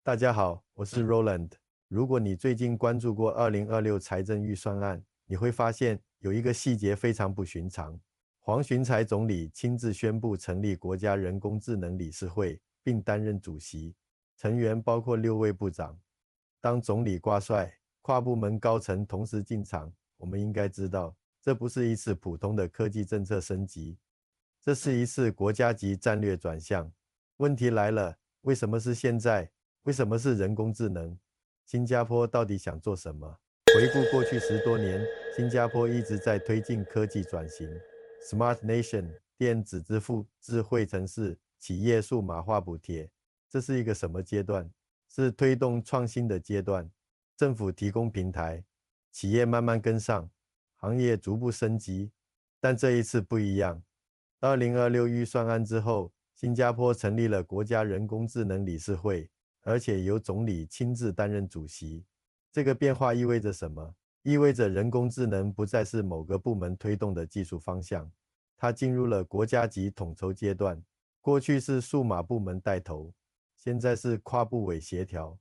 大家好，我是 Roland。如果你最近关注过2026财政预算案，你会发现有一个细节非常不寻常。黄循财总理亲自宣布成立国家人工智能理事会，并担任主席，成员包括6位部长。当总理挂帅，跨部门高层同时进场，我们应该知道，这不是一次普通的科技政策升级，这是一次国家级战略转向。问题来了，为什么是现在？为什么是人工智能？新加坡到底想做什么？回顾过去10多年，新加坡一直在推进科技转型 ，Smart Nation、电子支付、智慧城市、企业数码化补贴，这是一个什么阶段？是推动创新的阶段。政府提供平台，企业慢慢跟上，行业逐步升级。但这一次不一样。2026预算案之后，新加坡成立了国家人工智能理事会，而且由总理亲自担任主席。这个变化意味着什么？意味着人工智能不再是某个部门推动的技术方向，它进入了国家级统筹阶段。过去是数码部门带头，现在是跨部委协调。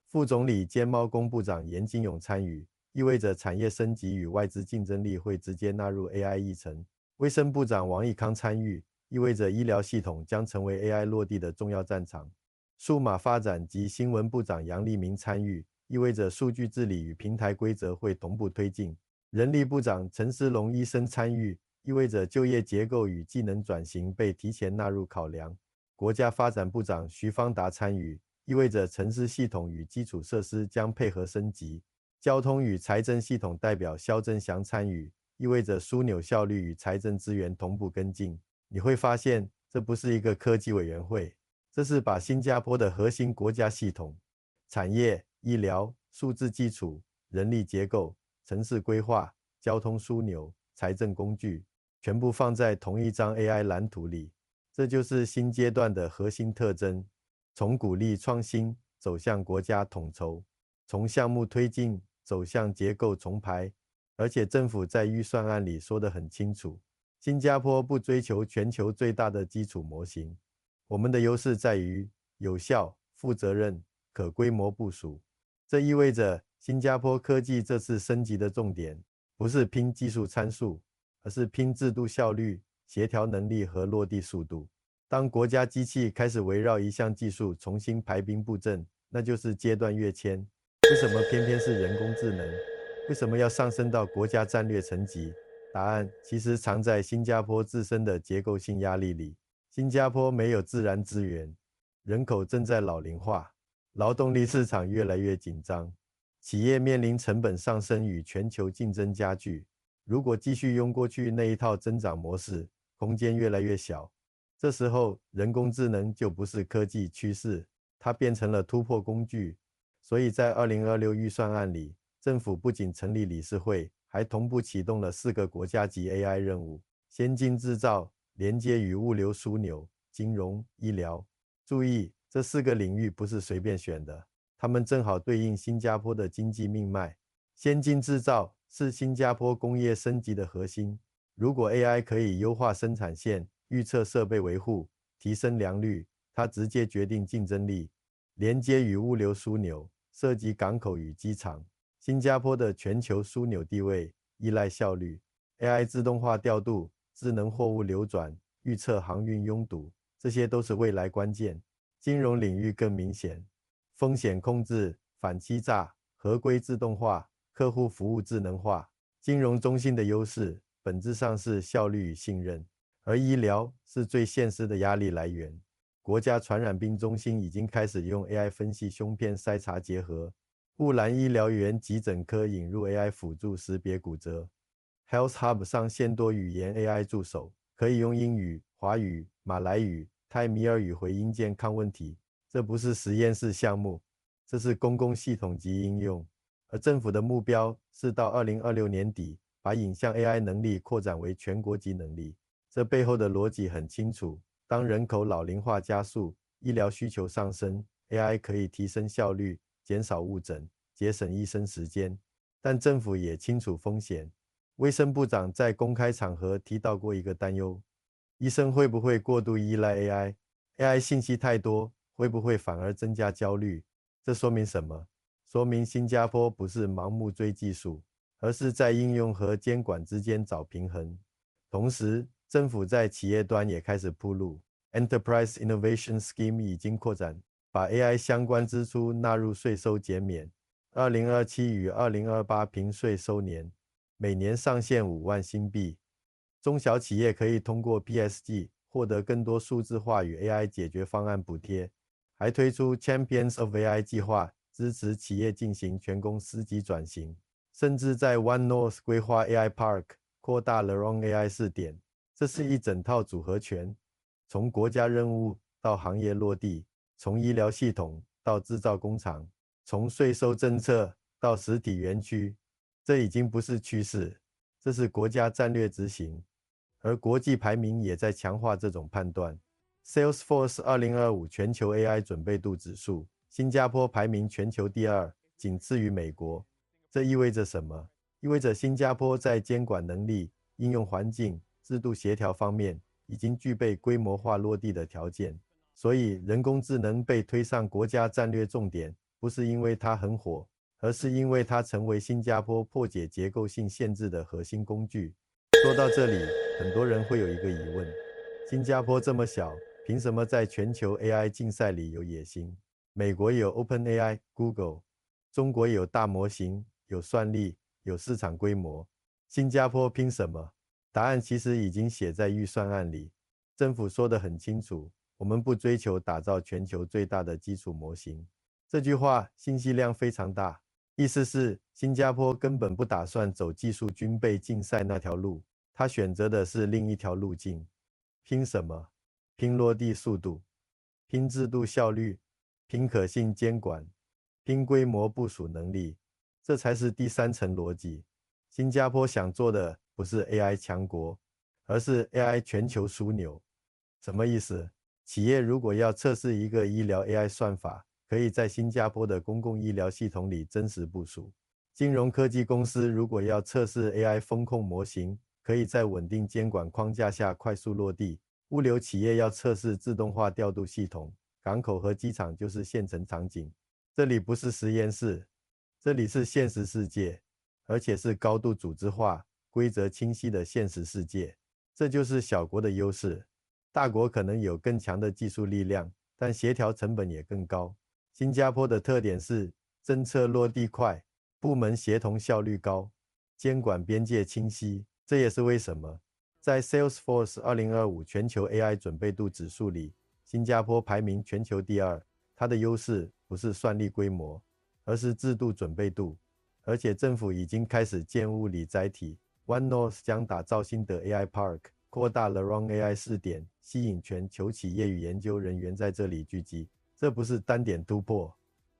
副总理兼贸工部长严金勇参与，意味着产业升级与外资竞争力会直接纳入 AI 议程。卫生部长王义康参与，意味着医疗系统将成为 AI 落地的重要战场。数码发展及新闻部长杨立明参与，意味着数据治理与平台规则会同步推进。人力部长陈思龙医生参与，意味着就业结构与技能转型被提前纳入考量。国家发展部长徐方达参与，意味着城市系统与基础设施将配合升级。交通与财政系统代表肖正祥参与，意味着枢纽效率与财政资源同步跟进。你会发现，这不是一个科技委员会，这是把新加坡的核心国家系统、产业、医疗、数字基础、人力结构、城市规划、交通枢纽、财政工具，全部放在同一张 AI 蓝图里。这就是新阶段的核心特征，从鼓励创新走向国家统筹，从项目推进走向结构重排。而且政府在预算案里说得很清楚，新加坡不追求全球最大的基础模型，我们的优势在于有效、负责任、可规模部署。这意味着新加坡科技这次升级的重点，不是拼技术参数，而是拼制度效率、协调能力和落地速度。当国家机器开始围绕一项技术重新排兵布阵，那就是阶段跃迁。为什么偏偏是人工智能？为什么要上升到国家战略层级？答案其实藏在新加坡自身的结构性压力里。新加坡没有自然资源，人口正在老龄化，劳动力市场越来越紧张，企业面临成本上升与全球竞争加剧。如果继续用过去那一套增长模式，空间越来越小。这时候，人工智能就不是科技趋势，它变成了突破工具。所以在2026预算案里，政府不仅成立理事会，还同步启动了4个国家级 AI 任务：先进制造、连接与物流枢纽、金融、医疗。注意，这4个领域不是随便选的，它们正好对应新加坡的经济命脉。先进制造是新加坡工业升级的核心。如果 AI 可以优化生产线，预测设备维护，提升良率，它直接决定竞争力。连接与物流枢纽涉及港口与机场。新加坡的全球枢纽地位依赖效率。AI 自动化调度、智能货物流转、预测航运拥堵，这些都是未来关键。金融领域更明显，风险控制、反欺诈、合规自动化、客户服务智能化。金融中心的优势本质上是效率与信任，而医疗是最现实的压力来源。国家传染病中心已经开始用 AI 分析胸片筛查结合，雾兰医疗园急诊科引入 AI 辅助识别骨折。Health Hub 上线多语言 AI 助手，可以用英语、华语、马来语、泰米尔语回应健康问题。这不是实验室项目，这是公共系统级应用。而政府的目标是到2026年底，把影像 AI 能力扩展为全国级能力。这背后的逻辑很清楚，当人口老龄化加速，医疗需求上升， AI 可以提升效率，减少误诊，节省医生时间。但政府也清楚风险。卫生部长在公开场合提到过一个担忧：医生会不会过度依赖 AI？AI 信息太多，会不会反而增加焦虑？这说明什么？说明新加坡不是盲目追技术，而是在应用和监管之间找平衡。同时，政府在企业端也开始铺路 ，Enterprise Innovation Scheme 已经扩展，把 AI 相关支出纳入税收减免。2027与2028平税收年，每年上限5万新币。中小企业可以通过 PSG 获得更多数字化与 AI 解决方案补贴，还推出 Champions of AI 计划，支持企业进行全公司级转型，甚至在 One North 规划 AI Park， 扩大 Lorong AI 试点。这是一整套组合拳，从国家任务到行业落地，从医疗系统到制造工厂，从税收政策到实体园区，这已经不是趋势，这是国家战略执行。而国际排名也在强化这种判断。Salesforce 2025全球 AI 准备度指数，新加坡排名全球第2，仅次于美国。这意味着什么？意味着新加坡在监管能力、应用环境、制度协调方面已经具备规模化落地的条件。所以，人工智能被推上国家战略重点，不是因为它很火，而是因为它成为新加坡破解结构性限制的核心工具。说到这里，很多人会有一个疑问：新加坡这么小，凭什么在全球 AI 竞赛里有野心？美国有 OpenAI、Google， 中国有大模型、有算力、有市场规模，新加坡拼什么？答案其实已经写在预算案里。政府说得很清楚，我们不追求打造全球最大的基础模型。这句话信息量非常大，意思是新加坡根本不打算走技术军备竞赛那条路。他选择的是另一条路径，拼什么？拼落地速度，拼制度效率，拼可信监管，拼规模部署能力，这才是第3层逻辑。新加坡想做的不是 AI 强国，而是 AI 全球枢纽。什么意思？企业如果要测试一个医疗 AI 算法，可以在新加坡的公共医疗系统里真实部署。金融科技公司如果要测试 AI 风控模型，可以在稳定监管框架下快速落地。物流企业要测试自动化调度系统，港口和机场就是现成场景。这里不是实验室，这里是现实世界，而且是高度组织化、规则清晰的现实世界。这就是小国的优势。大国可能有更强的技术力量，但协调成本也更高。新加坡的特点是政策落地快，部门协同效率高，监管边界清晰。这也是为什么在 Salesforce 2025全球 AI 准备度指数里，新加坡排名全球第2。它的优势不是算力规模，而是制度准备度。而且政府已经开始建物理载体 ，One North 将打造新的 AI Park， 扩大了 Lorong AI 试点，吸引全球企业与研究人员在这里聚集。这不是单点突破，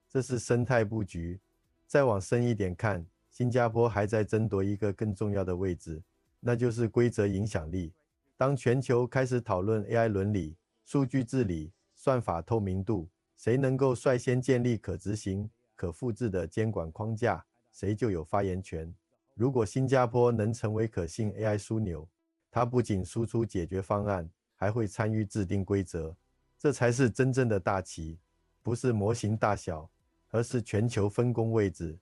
这是生态布局。再往深一点看，新加坡还在争夺一个更重要的位置，那就是规则影响力。当全球开始讨论 AI 伦理、数据治理、算法透明度，谁能够率先建立可执行、可复制的监管框架，谁就有发言权。如果新加坡能成为可信 AI 枢纽，它不仅输出解决方案，还会参与制定规则。这才是真正的大棋，不是模型大小，而是全球分工位置；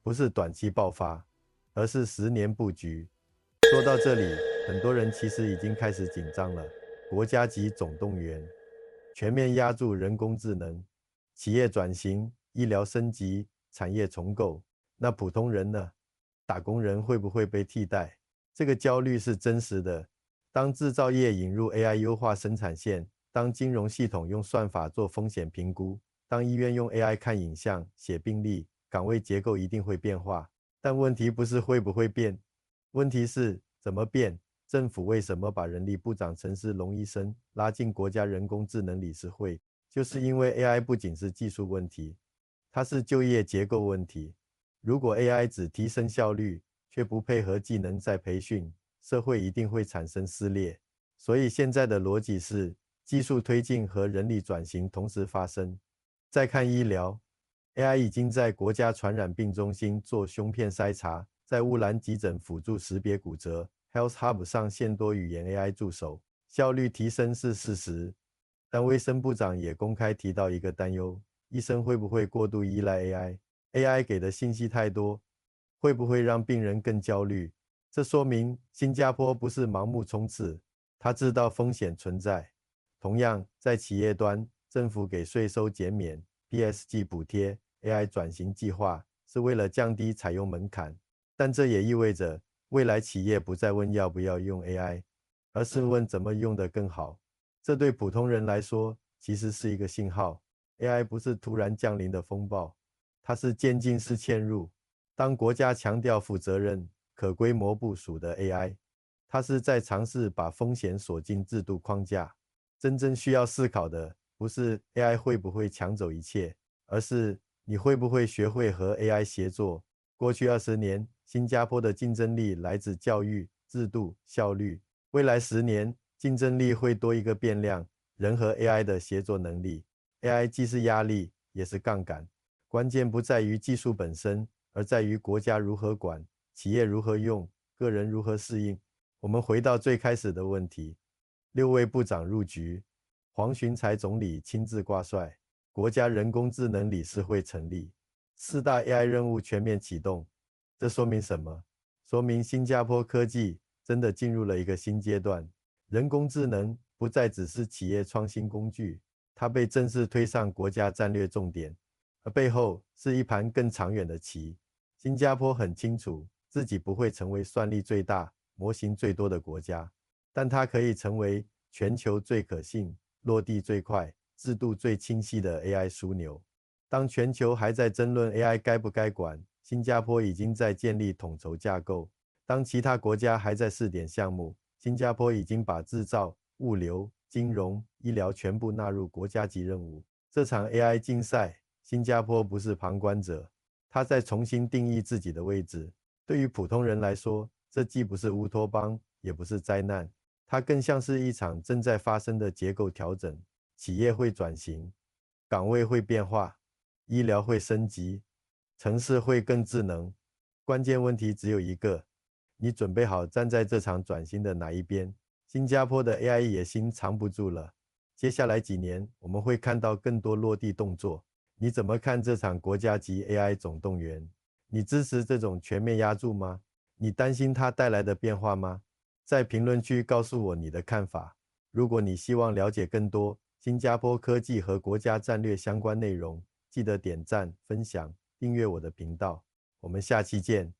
不是短期爆发，而是10年布局。说到这里，很多人其实已经开始紧张了。国家级总动员，全面压住人工智能，企业转型、医疗升级、产业重构。那普通人呢？打工人会不会被替代？这个焦虑是真实的。当制造业引入 AI 优化生产线，当金融系统用算法做风险评估，当医院用 AI 看影像、写病历，岗位结构一定会变化。但问题不是会不会变，问题是怎么变。政府为什么把人力部长陈思龙医生拉进国家人工智能理事会？就是因为 AI 不仅是技术问题，它是就业结构问题。如果 AI 只提升效率，却不配合技能再培训，社会一定会产生撕裂。所以现在的逻辑是，技术推进和人力转型同时发生。再看医疗 ，AI 已经在国家传染病中心做胸片筛查，在乌兰急诊辅助识别骨折 ，Health Hub 上线多语言 AI 助手，效率提升是事实。但卫生部长也公开提到一个担忧，医生会不会过度依赖 AI？AI 给的信息太多，会不会让病人更焦虑？这说明新加坡不是盲目冲刺，它知道风险存在。同样，在企业端，政府给税收减免、PSG 补贴、AI 转型计划，是为了降低采用门槛。但这也意味着，未来企业不再问要不要用 AI，而是问怎么用得更好。这对普通人来说，其实是一个信号。AI 不是突然降临的风暴，它是渐进式嵌入。当国家强调负责任、可规模部署的 AI，它是在尝试把风险锁进制度框架。真正需要思考的，不是 AI 会不会抢走一切，而是你会不会学会和 AI 协作。过去20年，新加坡的竞争力来自教育、制度、效率。未来10年，竞争力会多一个变量：人和 AI 的协作能力。AI 既是压力，也是杠杆。关键不在于技术本身，而在于国家如何管，企业如何用，个人如何适应。我们回到最开始的问题：6位部长入局，黄循财总理亲自挂帅，国家人工智能理事会成立，4大 AI 任务全面启动。这说明什么？说明新加坡科技真的进入了一个新阶段。人工智能不再只是企业创新工具，它被正式推上国家战略重点，而背后是一盘更长远的棋。新加坡很清楚自己不会成为算力最大、模型最多的国家，但它可以成为全球最可信、落地最快、制度最清晰的 AI 枢纽。当全球还在争论 AI 该不该管，新加坡已经在建立统筹架构；当其他国家还在试点项目，新加坡已经把制造、物流、金融、医疗全部纳入国家级任务。这场 AI 竞赛，新加坡不是旁观者，它在重新定义自己的位置。对于普通人来说，这既不是乌托邦，也不是灾难，它更像是一场正在发生的结构调整。企业会转型，岗位会变化，医疗会升级，城市会更智能。关键问题只有一个：你准备好站在这场转型的哪一边？新加坡的 AI 野心藏不住了。接下来几年，我们会看到更多落地动作。你怎么看这场国家级 AI 总动员？你支持这种全面压注吗？你担心它带来的变化吗？在评论区告诉我你的看法。如果你希望了解更多新加坡科技和国家战略相关内容，记得点赞、分享、订阅我的频道。我们下期见。